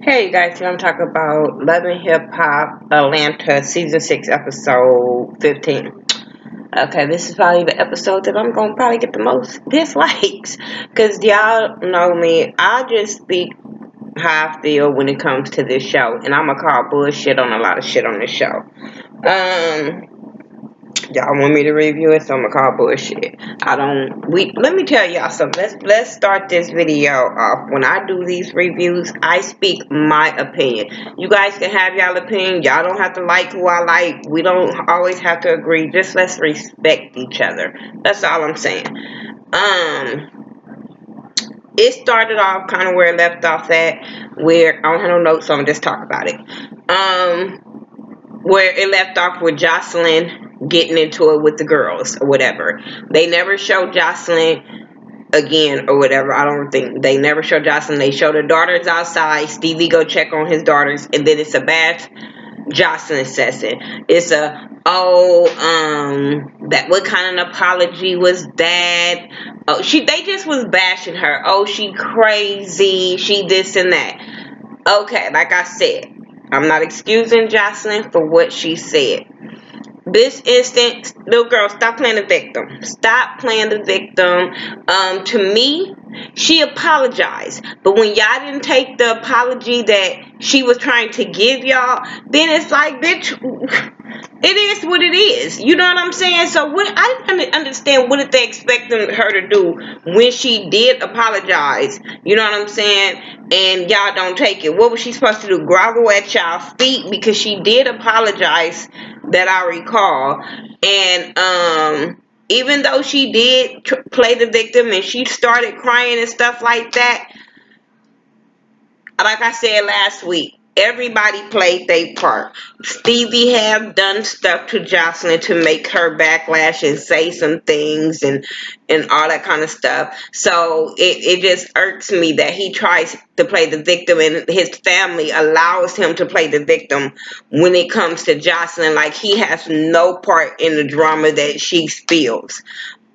Hey you guys, today I'm talking about Love and Hip Hop Atlanta Season 6 Episode 15. Okay, this is probably the episode that I'm going to probably get the most dislikes. Because y'all know me, I just speak how I feel when it comes to this show. And I'm going to call bullshit on a lot of shit on this show. Y'all want me to review it, so I'm gonna call bullshit. Let me tell y'all something. Let's start this video off. When I do these reviews, I speak my opinion. You guys can have y'all opinion. Y'all don't have to like who I like. We don't always have to agree. Just let's respect each other. That's all I'm saying. It started off kind of where it left off at, where I don't have no notes, so I'm gonna just talk about it. Where it left off with Jocelyn getting into it with the girls or whatever. They never showed Jocelyn again or whatever. I don't think they never showed Jocelyn. They showed the daughters outside. Stevie go check on his daughters, and then it's a bad Jocelyn says it. It's that what kind of apology was that? Oh, they just was bashing her. Oh, she crazy. She this and that. Okay, like I said, I'm not excusing Jocelyn for what she said. This instant, little girl, stop playing the victim. Stop playing the victim. To me, she apologized. But when y'all didn't take the apology that she was trying to give y'all, then it's like, bitch, it is what it is. You know what I'm saying? So I didn't understand what did they expect her to do when she did apologize. You know what I'm saying? And y'all don't take it. What was she supposed to do? Grovel at y'all's feet? Because she did apologize, that I recall. And even though she did play the victim and she started crying and stuff like that, like I said last week, everybody played their part. Stevie have done stuff to Jocelyn to make her backlash and say some things and all that kind of stuff. So it just irks me that he tries to play the victim and his family allows him to play the victim when it comes to Jocelyn. Like he has no part in the drama that she spills.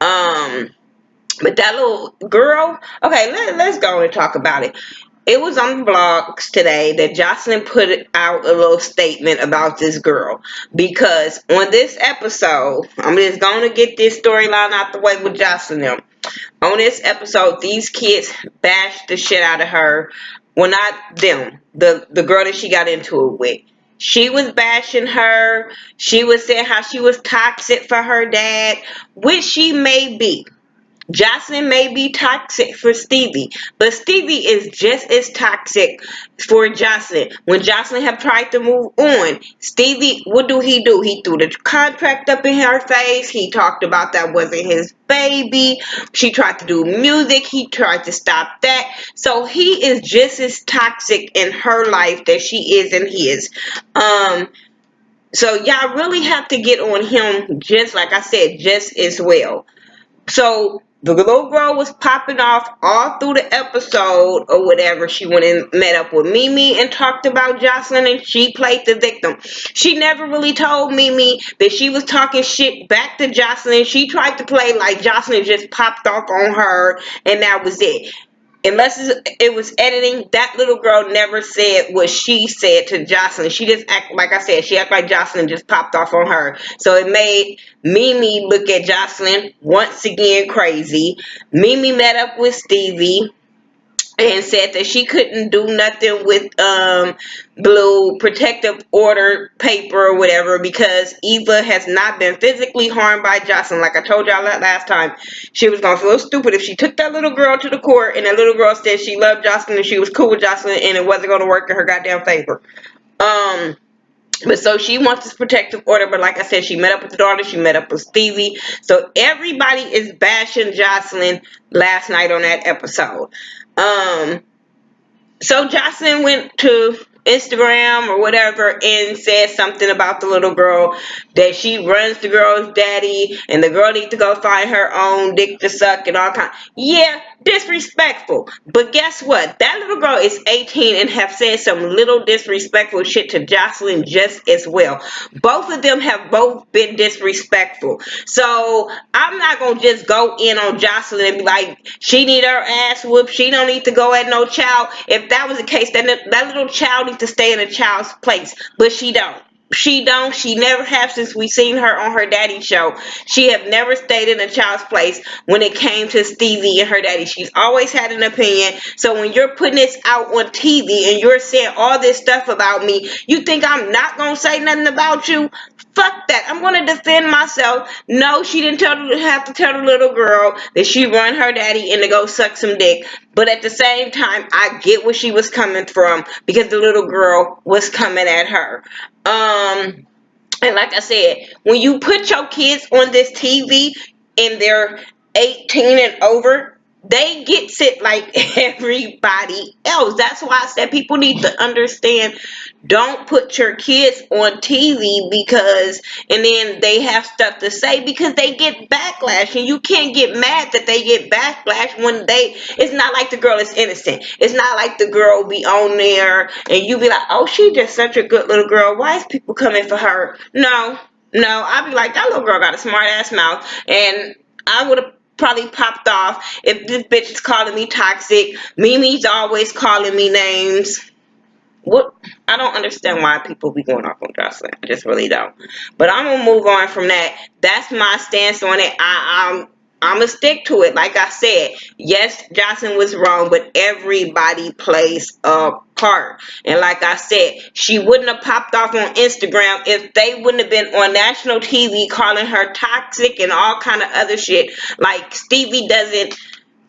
But that little girl, okay, let's go and talk about it. It was on the blogs today that Jocelyn put out a little statement about this girl. Because on this episode, I'm just going to get this storyline out the way with Jocelyn. On this episode, these kids bashed the shit out of her. Well, not them. The girl that she got into it with. She was bashing her. She was saying how she was toxic for her dad, which she may be. Jocelyn may be toxic for Stevie, but Stevie is just as toxic for Jocelyn. When Jocelyn have tried to move on, Stevie, what do? He threw the contract up in her face. He talked about that wasn't his baby. She tried to do music. He tried to stop that. So he is just as toxic in her life that she is in his. So y'all really have to get on him, just like I said, just as well. So the little girl was popping off all through the episode or whatever. She went and met up with Mimi and talked about Jocelyn, and she played the victim. She never really told Mimi that she was talking shit back to Jocelyn. She tried to play like Jocelyn just popped off on her and that was it. Unless it was editing, that little girl never said what she said to Jocelyn. She just act like I said, she acted like Jocelyn just popped off on her. So it made Mimi look at Jocelyn once again crazy. Mimi met up with Stevie and said that she couldn't do nothing with blue protective order paper or whatever because Eva has not been physically harmed by Jocelyn. Like I told y'all that last time, she was gonna feel stupid if she took that little girl to the court and that little girl said she loved Jocelyn and she was cool with Jocelyn and it wasn't gonna work in her goddamn favor. But so she wants this protective order, but like I said, she met up with the daughter, she met up with Stevie. So everybody is bashing Jocelyn last night on that episode. So Jocelyn went to Instagram or whatever and said something about the little girl, that she runs the girl's daddy and the girl needs to go find her own dick to suck and all kind. Yeah, disrespectful. But guess what? That little girl is 18 and have said some little disrespectful shit to Jocelyn just as well. Both of them have both been disrespectful. So I'm not gonna just go in on Jocelyn and be like, she need her ass whooped, she don't need to go at no child. If that was the case, then that little child needs to stay in a child's place. But she don't. She don't. She never have since we seen her on her daddy show. She have never stayed in a child's place when it came to Stevie and her daddy. She's always had an opinion. So when you're putting this out on TV and you're saying all this stuff about me, you think I'm not gonna say nothing about you? Fuck that. I'm gonna defend myself. No, she didn't have to tell the little girl that she run her daddy and to go suck some dick. But at the same time, I get where she was coming from because the little girl was coming at her. And like I said, when you put your kids on this TV and they're 18 and over, they get sick like everybody else. That's why I said people need to understand, don't put your kids on TV because, and then they have stuff to say because they get backlash, and you can't get mad that they get backlash when it's not like the girl is innocent. It's not like the girl be on there and you be like, oh, she just such a good little girl. Why is people coming for her? No, I'd be like, that little girl got a smart ass mouth, and I would have probably popped off if this bitch is calling me toxic. Mimi's always calling me names. What? I don't understand why people be going off on Jocelyn. I just really don't. But I'm gonna move on from that. That's my stance on it. I'm gonna stick to it. Like I said, yes, Jocelyn was wrong, but everybody plays a part. And like I said, she wouldn't have popped off on Instagram if they wouldn't have been on national TV calling her toxic and all kind of other shit. Like Stevie doesn't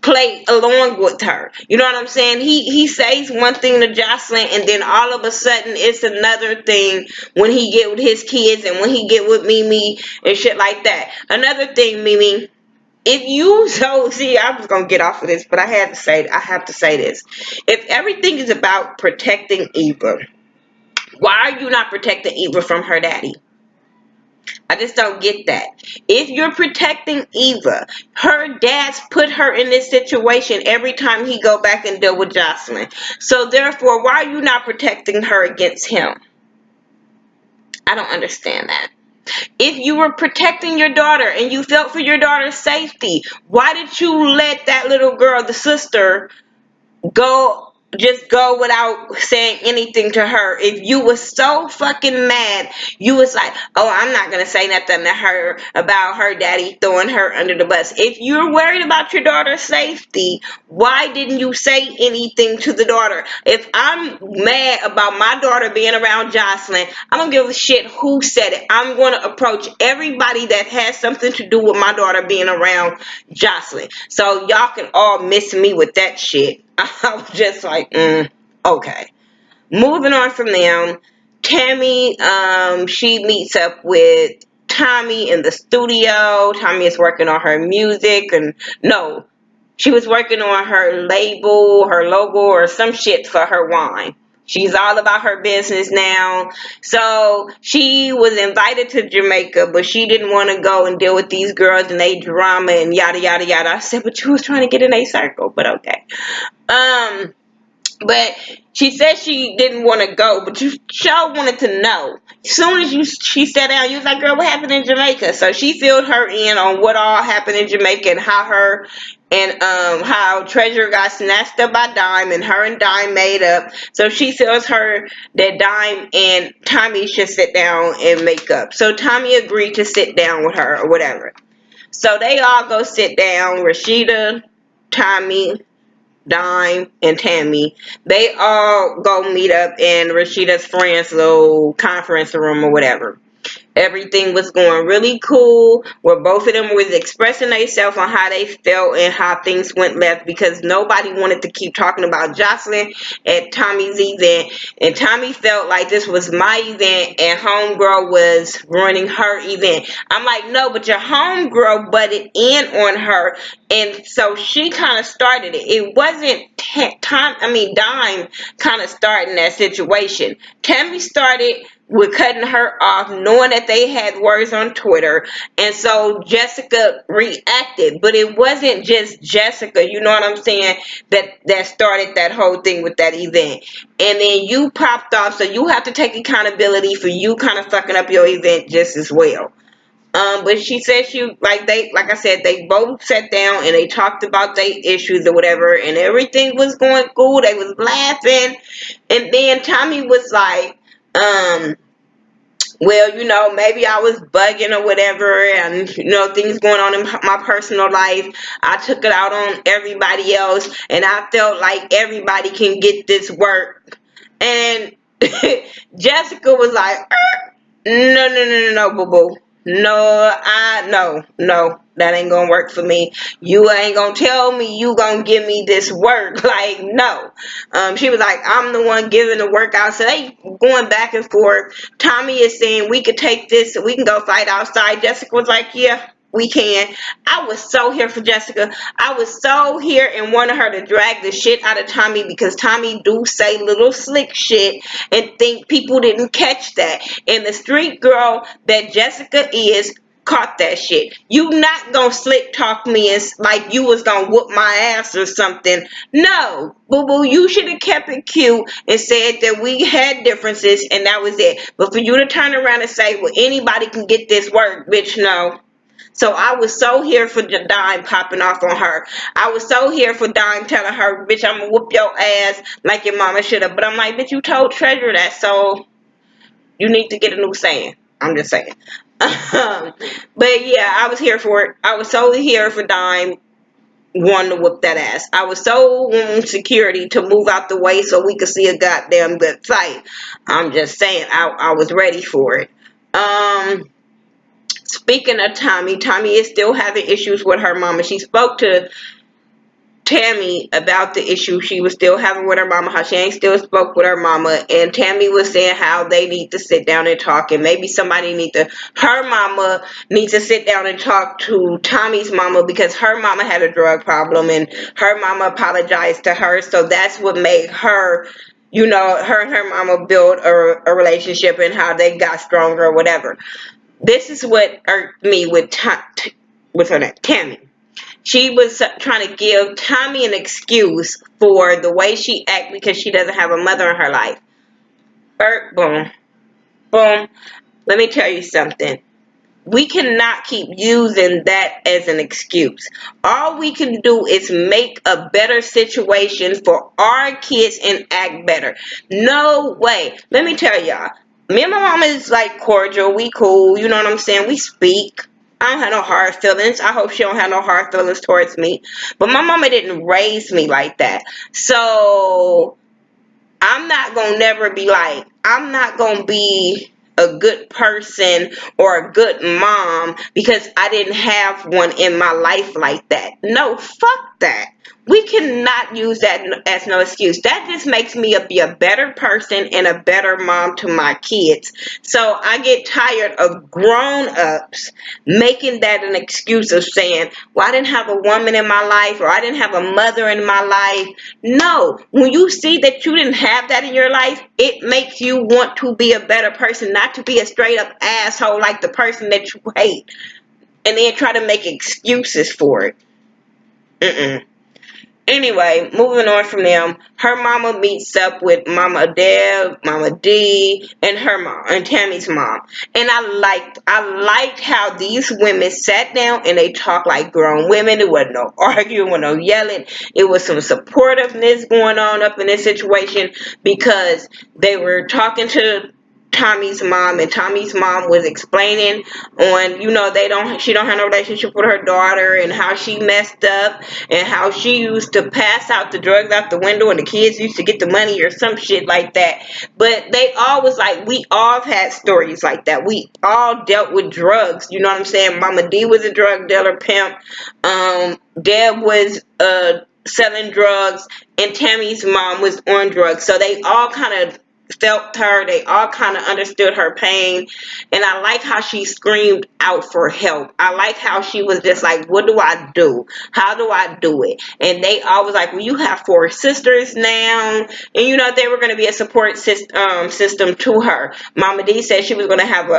play along with her. You know what I'm saying? He says one thing to Jocelyn, and then all of a sudden it's another thing when he get with his kids and when he get with Mimi and shit like that. Another thing, Mimi, if you see, I was gonna get off of this, but I have to say this. If everything is about protecting Eva, why are you not protecting Eva from her daddy? I just don't get that. If you're protecting Eva, her dad's put her in this situation every time he go back and deal with Jocelyn. So therefore, why are you not protecting her against him? I don't understand that. If you were protecting your daughter and you felt for your daughter's safety, why did you let that little girl, the sister, go without saying anything to her? If you was so fucking mad, you was like, oh, I'm not gonna say nothing to her about her daddy throwing her under the bus. If you're worried about your daughter's safety, why didn't you say anything to the daughter? If I'm mad about my daughter being around Jocelyn, I don't give a shit who said it. I'm gonna approach everybody that has something to do with my daughter being around Jocelyn. So y'all can all miss me with that shit. I was just like, okay. Moving on from them, Tammy, she meets up with Tommy in the studio. Tommy is working on her music, and no, she was working on her label, her logo, or some shit for her wine. She's all about her business now. So she was invited to Jamaica, but she didn't want to go and deal with these girls and they drama and yada yada yada. I said, but you was trying to get in a circle, but okay. But she said she didn't want to go, but you sure wanted to know. As soon as she sat down, you was like, girl, what happened in Jamaica? So she filled her in on what all happened in Jamaica and how Treasure got snatched up by Dime and her and Dime made up. So she tells her that Dime and Tommy should sit down and make up. So Tommy agreed to sit down with her or whatever. So they all go sit down. Rashida, Tommy, Dime, and Tammy, they all go meet up in Rashida's friend's little conference room or whatever. Everything was going really cool, where both of them was expressing themselves on how they felt and how things went left, because nobody wanted to keep talking about Jocelyn at Tommy's event, and Tommy felt like this was my event and homegirl was ruining her event. I'm like, no, but your homegirl butted in on her, and so she kind of started it. It wasn't Dime kind of starting that situation. Tammy started with cutting her off, knowing that they had words on Twitter, and so Jessica reacted. But it wasn't just Jessica, you know what I'm saying, that started that whole thing with that event. And then you popped off, so you have to take accountability for you kind of fucking up your event just as well. But she said like I said, they both sat down and they talked about their issues or whatever, and everything was going cool. They was laughing, and then Tommy was like, well, maybe I was bugging or whatever, and things going on in my personal life. I took it out on everybody else, and I felt like everybody can get this work. And Jessica was like, no, no, no, no, no, boo boo. No, that ain't gonna work for me. You ain't gonna tell me you gonna give me this work. Like, no. She was like, I'm the one giving the work out. So they going back and forth. Tommy is saying we could take this, we can go fight outside. Jessica was like, yeah, we can. I was so here for Jessica. I was so here and wanted her to drag the shit out of Tommy, because Tommy do say little slick shit and think people didn't catch that. And the street girl that Jessica is caught that shit. You not gonna slick talk me as like you was gonna whoop my ass or something. No, boo boo, you should have kept it cute and said that we had differences and that was it. But for you to turn around and say, well, anybody can get this work, bitch, no. So I was so here for Dime popping off on her. I was so here for Dime telling her, bitch, I'm gonna whoop your ass like your mama should have. But I'm like, bitch, you told Treasure that, so you need to get a new saying. I'm just saying. But yeah, I was here for it. I was so here for Dime wanting to whoop that ass. I was so wanting security to move out the way so we could see a goddamn good fight. I'm just saying, I was ready for it. Speaking of Tommy, Tommy is still having issues with her mama. She spoke to Tammy about the issue she was still having with her mama, how she ain't still spoke with her mama, and Tammy was saying how they need to sit down and talk, and maybe her mama needs to sit down and talk to Tommy's mama, because her mama had a drug problem and her mama apologized to her, so that's what made her, her and her mama build a relationship and how they got stronger or whatever. This is what irked me with her name, Tammy. She was trying to give Tommy an excuse for the way she act because she doesn't have a mother in her life. Boom, boom. Let me tell you something. We cannot keep using that as an excuse. All we can do is make a better situation for our kids and act better. No way. Let me tell y'all. Me and my mama is like cordial. We cool. You know what I'm saying? We speak. I don't have no hard feelings. I hope she don't have no hard feelings towards me. But my mama didn't raise me like that. So I'm not going to never be like, I'm not going to be a good person or a good mom because I didn't have one in my life like that. No, fuck that. We cannot use that as no excuse. That just makes me be a better person and a better mom to my kids. So I get tired of grown-ups making that an excuse of saying, well, I didn't have a woman in my life or I didn't have a mother in my life. No, when you see that you didn't have that in your life, it makes you want to be a better person, not to be a straight up asshole like the person that you hate and then try to make excuses for it. Anyway, moving on from them, her mama meets up with Mama Deb, Mama D, and her mom, and Tammy's mom. And I liked how these women sat down and they talked like grown women. There wasn't no arguing, no yelling. It was some supportiveness going on up in this situation because they were talking to Tommy's mom, and Tommy's mom was explaining on, she don't have no relationship with her daughter, and how she messed up, and how she used to pass out the drugs out the window, and the kids used to get the money or some shit like that. But they all was like, we all had stories like that. We all dealt with drugs. You know what I'm saying? Mama D was a drug dealer, pimp. Deb was selling drugs, and Tammy's mom was on drugs. So they all kind of felt her. They all kind of understood her pain. And I like how she screamed out for help. I like how she was just like, what do I do? How do I do it? And they all was like, well, you have 4 sisters now. And they were going to be a support system to her. Mama D said she was going to have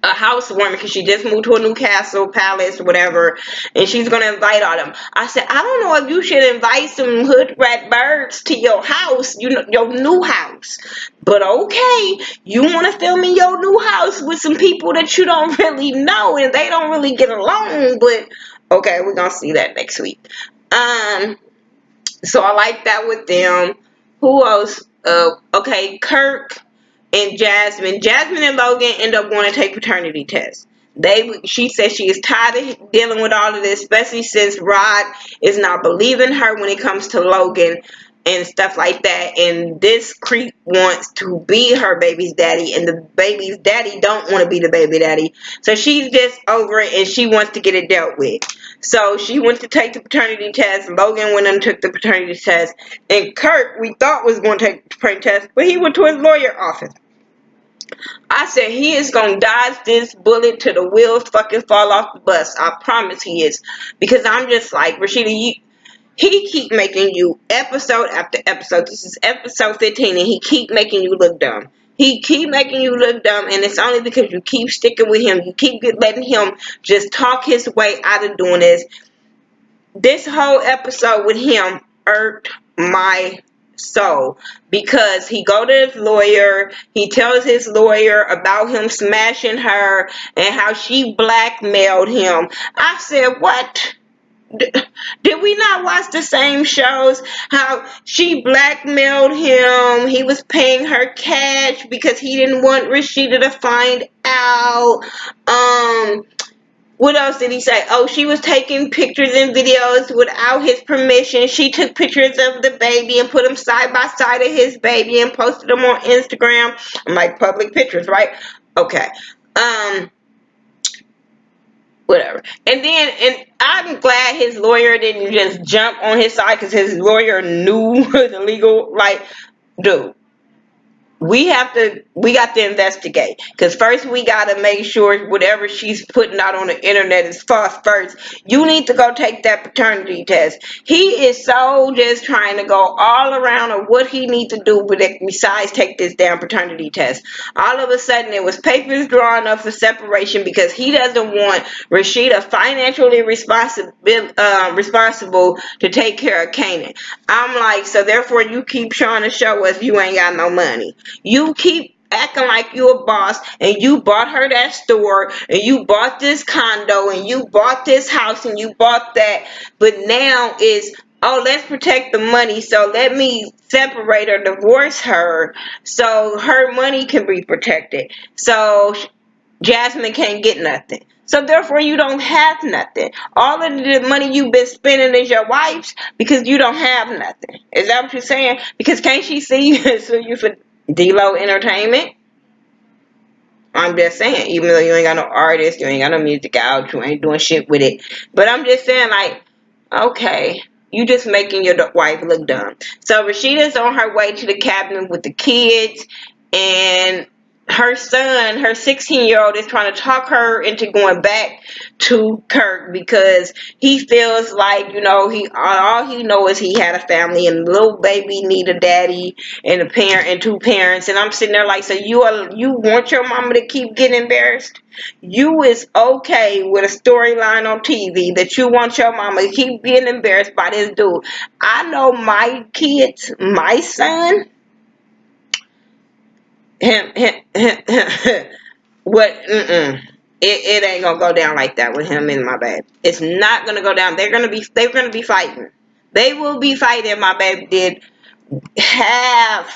a housewarming because she just moved to a new castle, palace, whatever, and she's going to invite all them. I said, I don't know if you should invite some hood rat birds to your house, your new house. But okay, you want to film in your new house with some people that you don't really know and they don't really get along, but okay, we're going to see that next week. So I like that with them. Who else? Okay, Kirk and Jasmine. Jasmine and Logan end up going to take paternity tests. She says she is tired of dealing with all of this, especially since Rod is not believing her when it comes to Logan and stuff like that. And this creep wants to be her baby's daddy, and the baby's daddy don't want to be the baby daddy. So she's just over it, and she wants to get it dealt with. So she went to take the paternity test. Logan went and took the paternity test. And Kirk, we thought was going to take the paternity test, but he went to his lawyer office. I said he is going to dodge this bullet till the wheels fucking fall off the bus. I promise he is. Because I'm just like, Rashida, he keep making you episode after episode. This is episode 15 and he keep making you look dumb. He keep making you look dumb, and it's only because you keep sticking with him. You keep letting him just talk his way out of doing this. This whole episode with him irked my soul, because he go to his lawyer, he tells his lawyer about him smashing her and how she blackmailed him. I said, what? Did we not watch the same shows? How she blackmailed him, he was paying her cash because he didn't want Rashida to find out. What else did he say? Oh, she was taking pictures and videos without his permission. She took pictures of the baby and put them side by side of his baby and posted them on Instagram. I'm like, public pictures, right? Okay. Whatever. And I'm glad his lawyer didn't just jump on his side, because his lawyer knew the legal, like, dude. We got to investigate, because first we got to make sure whatever she's putting out on the internet is false first. You need to go take that paternity test. He is so just trying to go all around on what he needs to do besides take this damn paternity test. All of a sudden it was papers drawn up for separation because he doesn't want Rashida financially responsible to take care of Kanan. I'm like, so therefore you keep trying to show us you ain't got no money. You keep acting like you a boss, and you bought her that store, and you bought this condo, and you bought this house, and you bought that. But now is, oh, let's protect the money, so let me separate or divorce her so her money can be protected. So Jasmine can't get nothing. So therefore you don't have nothing. All of the money you've been spending is your wife's because you don't have nothing. Is that what you're saying? Because can't she see you for D-Lo Entertainment? I'm just saying, even though you ain't got no artist, you ain't got no music out, you ain't doing shit with it. But I'm just saying, like, okay, you just making your wife look dumb. So Rashida's on her way to the cabin with the kids, and her son, her 16-year-old, is trying to talk her into going back to Kirk because he feels like, all he knows is he had a family and the little baby need a daddy and a parent and 2 parents. And I'm sitting there like, so you want your mama to keep getting embarrassed? You is okay with a storyline on TV that you want your mama to keep being embarrassed by this dude. I know my kids, my son, him, what, it ain't gonna go down like that with him and my baby. It's not gonna go down. They're gonna be fighting. They will be fighting. My baby did have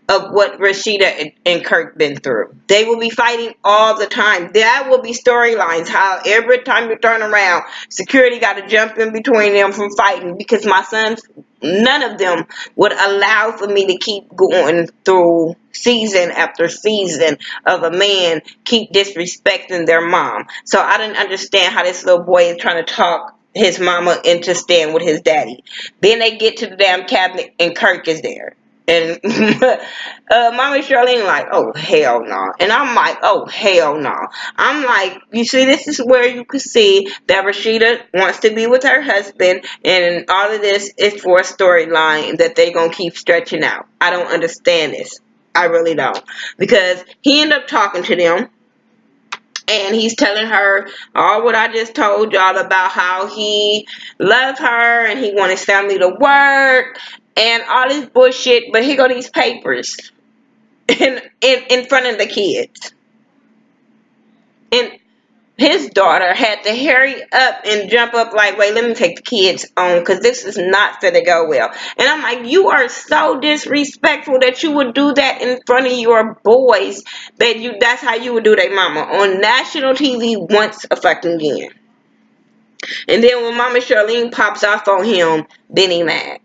of what Rashida and Kirk been through. They will be fighting all the time. That will be storylines. How every time you turn around, security got to jump in between them from fighting, because my sons, none of them would allow for me to keep going through season after season of a man keep disrespecting their mom. So I didn't understand how this little boy is trying to talk his mama into staying with his daddy. Then they get to the damn cabinet and Kirk is there. And Mama Charlene like, oh hell no. And I'm like, oh hell no. I'm like, you see, this is where you can see that Rashida wants to be with her husband, and all of this is for a storyline that they gonna keep stretching out. I don't understand this. I really don't. Because he ended up talking to them, and he's telling her all what I just told y'all about how he loved her and he wanted his family to work and all this bullshit. But here go these papers in front of the kids. And his daughter had to hurry up and jump up like, wait, let me take the kids on, because this is not going to go well. And I'm like, you are so disrespectful that you would do that in front of your boys, that's how you would do their mama on national TV once a fucking again. And then when Mama Charlene pops off on him, then he mad.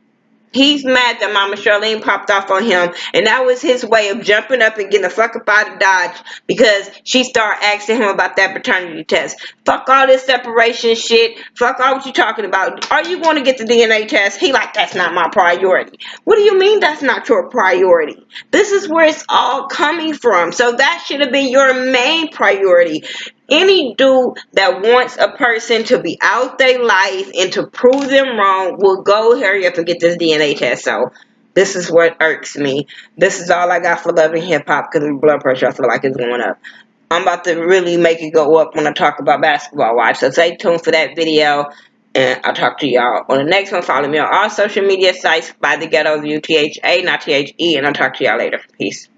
He's mad that Mama Charlene popped off on him, and that was his way of jumping up and getting the fuck up out of Dodge, because she started asking him about that paternity test. Fuck all this separation shit. Fuck all what you talking about. Are you going to get the DNA test? He like, that's not my priority. What do you mean that's not your priority? This is where it's all coming from. So that should have been your main priority. Any dude that wants a person to be out their life and to prove them wrong will go hurry up and get this DNA test. So this is what irks me. This is all I got for Love and Hip Hop, because my blood pressure, I feel like it's going up. I'm about to really make it go up when I talk about Basketball Wives. So stay tuned for that video, and I'll talk to y'all on the next one. Follow me on all social media sites by Thaghettoview, THA, not THE, and I'll talk to y'all later. Peace.